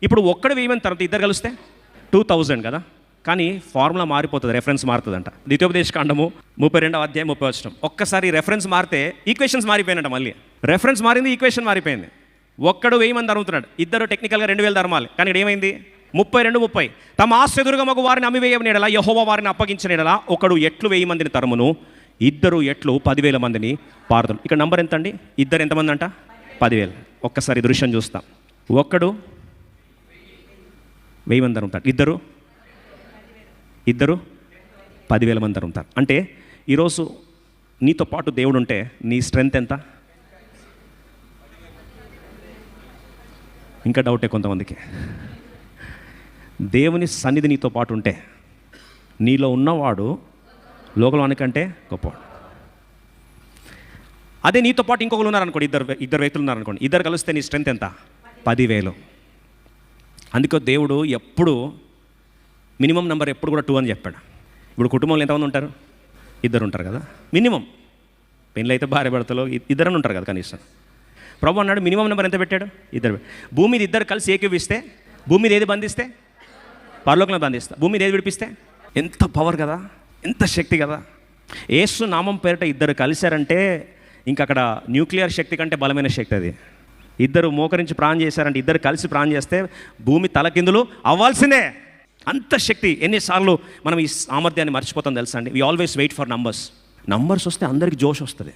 ఇప్పుడు ఒక్కడు 1000 మంది తర్వాత ఇద్దరు కలిస్తే 2000 కదా. కానీ ఫార్ములా మారిపోతుంది, రెఫరెన్స్ మారుతుందంట. ద్వితీయోపదేశకాండము 32వ అధ్యాయం 30వ వచనం. ఒక్కసారి రెఫరెన్స్ మారితే ఈక్వేషన్స్ మారిపోయినట్ట. మళ్ళీ రెఫరెన్స్ మారింది, ఈక్వేషన్ మారిపోయింది. ఒక్కడు 1000 మంది ధరుముతున్నాడు, ఇద్దరు టెక్నికల్గా 2000 ధర్మాలి. కానీ ఇక్కడ ఏమైంది? 32:30. తమ ఆస్తి మగ వారిని అమ్మివేయని ఎడలా, యెహోవా వారిని అప్పగించిన ఎడలా, ఒకడు ఎట్లు 1000 మందిని తరుమును, ఇద్దరు ఎట్లు 10,000 మందిని పారుదులు. ఇక్కడ నంబర్ ఎంత అండి? ఇద్దరు ఎంతమంది అంట? 10,000. ఒక్కసారి దృశ్యం చూస్తాం. ఒక్కడు 1000 మంది తరుముతాడు, ఇద్దరు 10,000 మంది తరుముతారు. అంటే ఈరోజు నీతో పాటు దేవుడు ఉంటే నీ స్ట్రెంగ్త్ ఎంత? ఇంకా డౌటే కొంతమందికి. దేవుని సన్నిధి నీతో పాటు ఉంటే నీలో ఉన్నవాడు లోకంలోనికంటే గొప్పవాడు. అదే నీతో పాటు ఇంకొకరు ఉన్నారనుకోండి, ఇద్దరు వ్యక్తులు ఉన్నారనుకోండి, ఇద్దరు కలిస్తే నీ స్ట్రెంగ్త్ ఎంత? 10,000. అందుకే దేవుడు ఎప్పుడు మినిమం నెంబర్ ఎప్పుడు కూడా 2 అని చెప్పాడు. ఇప్పుడు కుటుంబంలో ఎంతమంది ఉంటారు? ఇద్దరు ఉంటారు కదా మినిమం. పెళ్ళి అయితే భార్య భర్తలో ఇద్దరని ఉంటారు కదా కనీసం. ప్రభు అన్నాడు మినిమం నెంబర్ ఎంత పెట్టాడు? ఇద్దరు. భూమి మీద ఇద్దరు కలిసి ఏకీవిస్తే, భూమి మీద ఏది బంధిస్తే పరలోకంలో బంధిస్తా, భూమి మీద ఏది విడిపిస్తే. ఎంత పవర్ కదా, ఎంత శక్తి కదా. యేసు నామం పేరిట ఇద్దరు కలిశారంటే ఇంక అక్కడ న్యూక్లియర్ శక్తి కంటే బలమైన శక్తి అది. ఇద్దరు మోకరించి ప్రాణం చేశారంటే, ఇద్దరు కలిసి ప్రాణం చేస్తే భూమి తలకిందులు అవ్వాల్సిందే. అంత శక్తి. ఎన్నిసార్లు మనం ఈ సామర్థ్యాన్ని మర్చిపోతాం తెలుసా అండి? We always wait for numbers వస్తే అందరికి జోష్ వస్తుంది.